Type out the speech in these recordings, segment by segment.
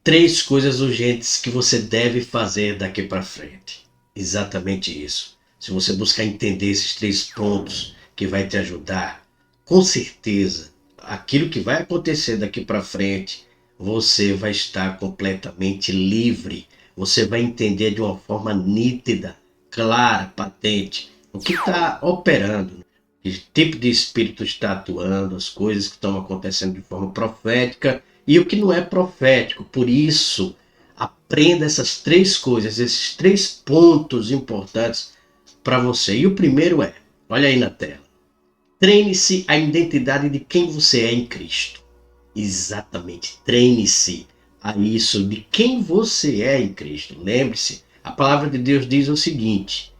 três coisas urgentes que você deve fazer daqui para frente. Exatamente isso. Se você buscar entender esses três pontos que vai te ajudar, com certeza, aquilo que vai acontecer daqui para frente, você vai estar completamente livre. Você vai entender de uma forma nítida, clara, patente, o que está operando, que tipo de espírito está atuando, as coisas que estão acontecendo de forma profética e o que não é profético. Por isso, aprenda essas três coisas, esses três pontos importantes para você. E o primeiro é, olha aí na tela, treine-se a identidade de quem você é em Cristo. Exatamente, treine-se a isso de quem você é em Cristo. Lembre-se, a palavra de Deus diz o seguinte,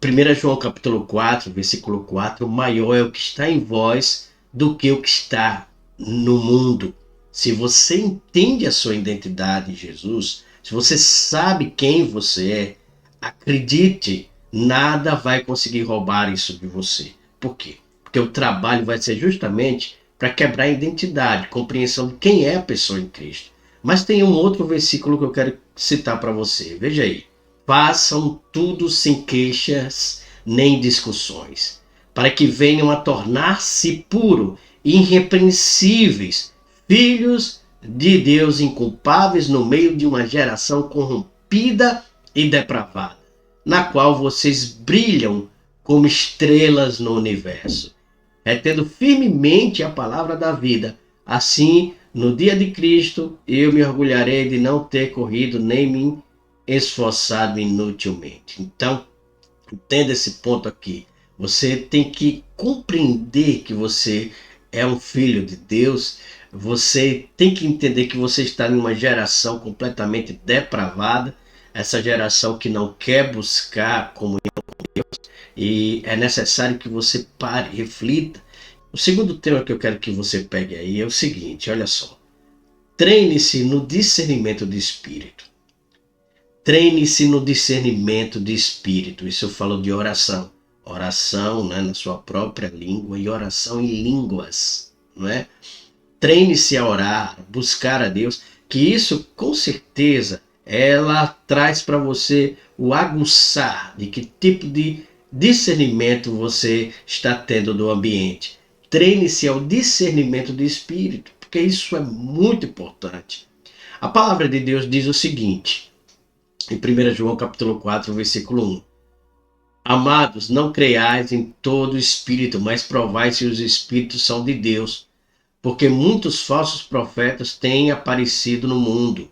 1 João capítulo 4, versículo 4, maior é o que está em vós do que o que está no mundo. Se você entende a sua identidade em Jesus, se você sabe quem você é, acredite, nada vai conseguir roubar isso de você. Por quê? Porque o trabalho vai ser justamente para quebrar a identidade, compreensão de quem é a pessoa em Cristo. Mas tem um outro versículo que eu quero citar para você. Veja aí. Façam tudo sem queixas nem discussões, para que venham a tornar-se puros e irrepreensíveis, filhos de Deus inculpáveis no meio de uma geração corrompida e depravada, na qual vocês brilham como estrelas no universo, retendo firmemente a palavra da vida. Assim, no dia de Cristo, eu me orgulharei de não ter corrido nem me esforçado inutilmente. Então, entenda esse ponto aqui. Você tem que compreender que você é um filho de Deus. Você tem que entender que você está em uma geração completamente depravada, essa geração que não quer buscar comunhão com Deus, e é necessário que você pare, reflita. O segundo tema que eu quero que você pegue aí é o seguinte, olha só. Treine-se no discernimento de espírito. Treine-se no discernimento de espírito. Isso eu falo de oração. Oração, né, na sua própria língua e oração em línguas. Não é? Treine-se a orar, buscar a Deus, que isso com certeza ela traz para você o aguçar de que tipo de discernimento você está tendo do ambiente. Treine-se ao discernimento de espírito, porque isso é muito importante. A palavra de Deus diz o seguinte, em 1 João capítulo 4, versículo 1. Amados, não creiais em todo espírito, mas provai se os espíritos são de Deus, porque muitos falsos profetas têm aparecido no mundo.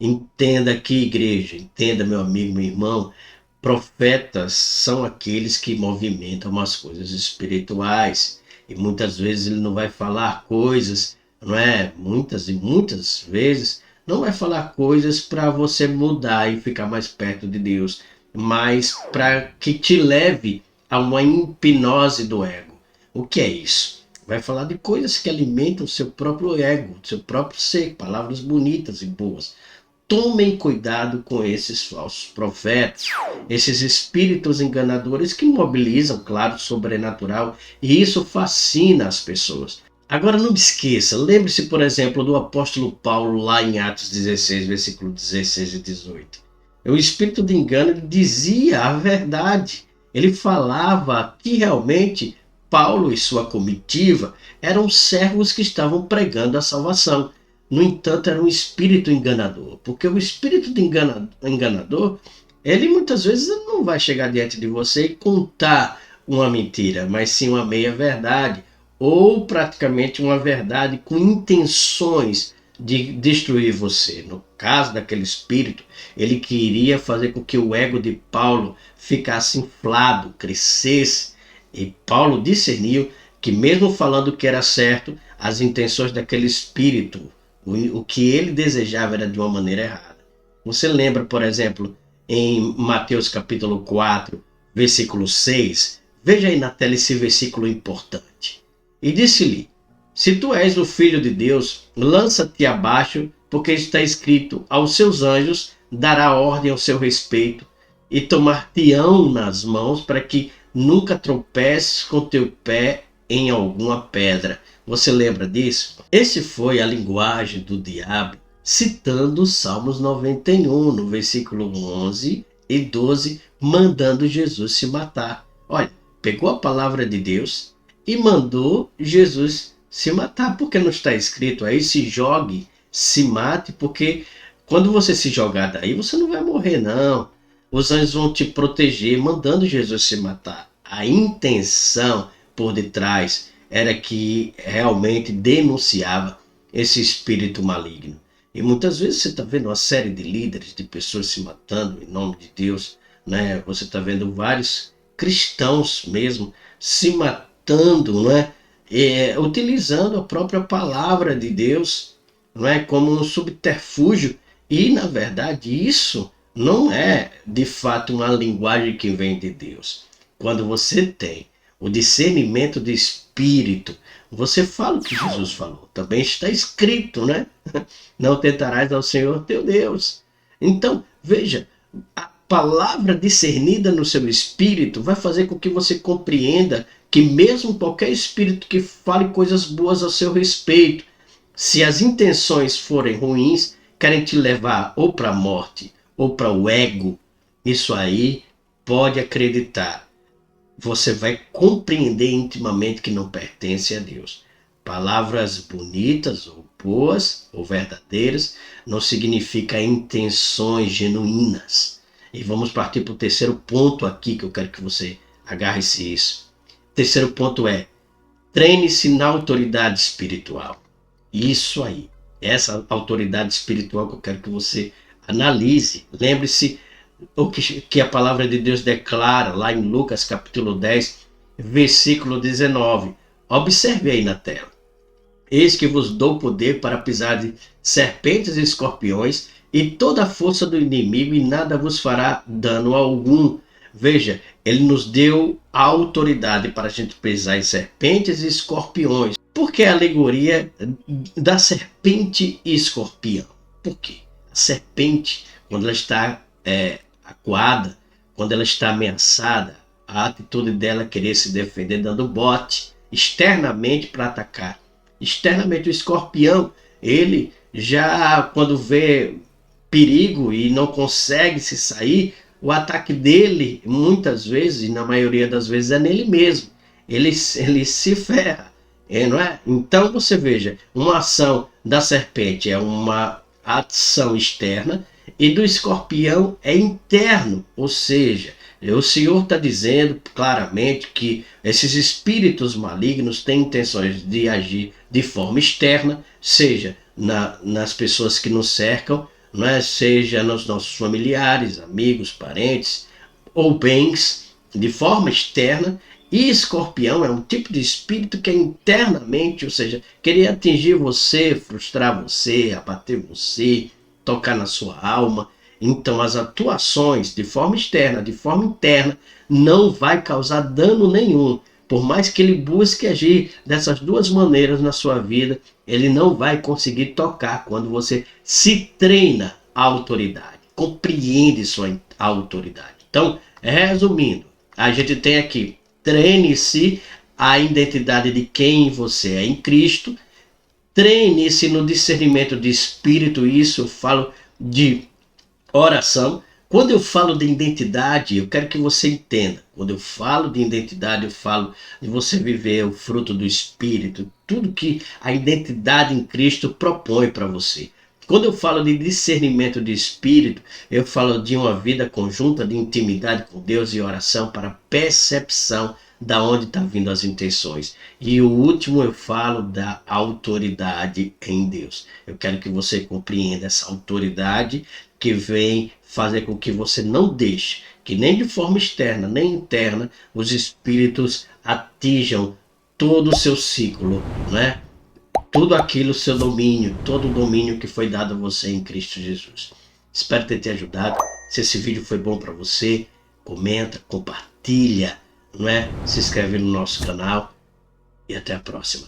Entenda aqui, igreja, entenda, meu amigo, meu irmão, profetas são aqueles que movimentam as coisas espirituais, e muitas vezes ele não vai falar coisas, não é? Muitas e muitas vezes não vai falar coisas para você mudar e ficar mais perto de Deus, mas para que te leve a uma hipnose do ego. O que é isso? Vai falar de coisas que alimentam o seu próprio ego, seu próprio ser, palavras bonitas e boas. Tomem cuidado com esses falsos profetas, esses espíritos enganadores que mobilizam, claro, o sobrenatural, e isso fascina as pessoas. Agora não esqueça, lembre-se, por exemplo, do apóstolo Paulo lá em Atos 16, versículo 16 e 18. O espírito de engano dizia a verdade. Ele falava que realmente Paulo e sua comitiva eram servos que estavam pregando a salvação. No entanto, era um espírito enganador, porque o espírito de enganador, ele muitas vezes não vai chegar diante de você e contar uma mentira, mas sim uma meia-verdade, ou praticamente uma verdade com intenções de destruir você. No caso daquele espírito, ele queria fazer com que o ego de Paulo ficasse inflado, crescesse, e Paulo discerniu que mesmo falando que era certo, as intenções daquele espírito, o que ele desejava era de uma maneira errada. Você lembra, por exemplo, em Mateus capítulo 4, versículo 6? Veja aí na tela esse versículo importante. E disse-lhe, se tu és o filho de Deus, lança-te abaixo, porque está escrito, aos seus anjos dará ordem ao seu respeito, e tomar-te-ão nas mãos, para que nunca tropeces com teu pé em alguma pedra. Você lembra disso? Esse foi a linguagem do diabo citando Salmos 91, no versículo 11 e 12, mandando Jesus se matar. Olha, pegou a palavra de Deus e mandou Jesus se matar, porque não está escrito aí, se jogue, se mate, porque quando você se jogar daí, você não vai morrer, não. Os anjos vão te proteger, mandando Jesus se matar. A intenção por detrás era que realmente denunciava esse espírito maligno. E muitas vezes você está vendo uma série de líderes, de pessoas se matando em nome de Deus, né? Você está vendo vários cristãos mesmo se matando, né? Utilizando a própria palavra de Deus, não é, como um subterfúgio. E na verdade isso não é de fato uma linguagem que vem de Deus. Quando você tem o discernimento de espírito, você fala o que Jesus falou. Também está escrito, né? Não tentarás ao Senhor teu Deus. Então, veja, a palavra discernida no seu espírito vai fazer com que você compreenda que mesmo qualquer espírito que fale coisas boas a seu respeito, se as intenções forem ruins, querem te levar ou para a morte ou para o ego, isso aí pode acreditar. Você vai compreender intimamente que não pertence a Deus. Palavras bonitas ou boas ou verdadeiras não significa intenções genuínas. E vamos partir para o terceiro ponto aqui que eu quero que você agarre-se isso. O terceiro ponto é: treine-se na autoridade espiritual. Isso aí. Essa autoridade espiritual que eu quero que você analise. Lembre-se o que a palavra de Deus declara lá em Lucas capítulo 10, versículo 19. Observe aí na tela. Eis que vos dou poder para pisar de serpentes e escorpiões e toda a força do inimigo, e nada vos fará dano algum. Veja, ele nos deu a autoridade para a gente pisar em serpentes e escorpiões. Por que a alegoria da serpente e escorpião? Por quê? A serpente, quando ela está acuada, quando ela está ameaçada, a atitude dela é querer se defender dando bote externamente para atacar. Externamente, o escorpião, ele já quando vê perigo e não consegue se sair, o ataque dele muitas vezes, e na maioria das vezes, é nele mesmo. Ele se ferra, não é? Então você veja, uma ação da serpente é uma ação externa e do escorpião é interno, ou seja, o Senhor está dizendo claramente que esses espíritos malignos têm intenções de agir de forma externa, seja nas pessoas que nos cercam, não é? Seja nos nossos familiares, amigos, parentes ou bens, de forma externa. E escorpião é um tipo de espírito que é internamente, ou seja, querer atingir você, frustrar você, abater você, tocar na sua alma. Então as atuações de forma externa, de forma interna, não vai causar dano nenhum. Por mais que ele busque agir dessas duas maneiras na sua vida, ele não vai conseguir tocar quando você se treina a autoridade, compreende sua autoridade. Então, resumindo, a gente tem aqui: treine-se a identidade de quem você é em Cristo, treine-se no discernimento de espírito. Isso eu falo de oração. Quando eu falo de identidade, eu quero que você entenda. Quando eu falo de identidade, eu falo de você viver o fruto do Espírito, tudo que a identidade em Cristo propõe para você. Quando eu falo de discernimento de espírito, eu falo de uma vida conjunta de intimidade com Deus e oração para percepção da onde está vindo as intenções. E o último, eu falo da autoridade em Deus. Eu quero que você compreenda essa autoridade que vem fazer com que você não deixe que nem de forma externa nem interna os espíritos atinjam todo o seu ciclo, né? Tudo aquilo, seu domínio, todo o domínio que foi dado a você em Cristo Jesus. Espero ter te ajudado. Se esse vídeo foi bom para você, comenta, compartilha, não é? Se inscreve no nosso canal e até a próxima.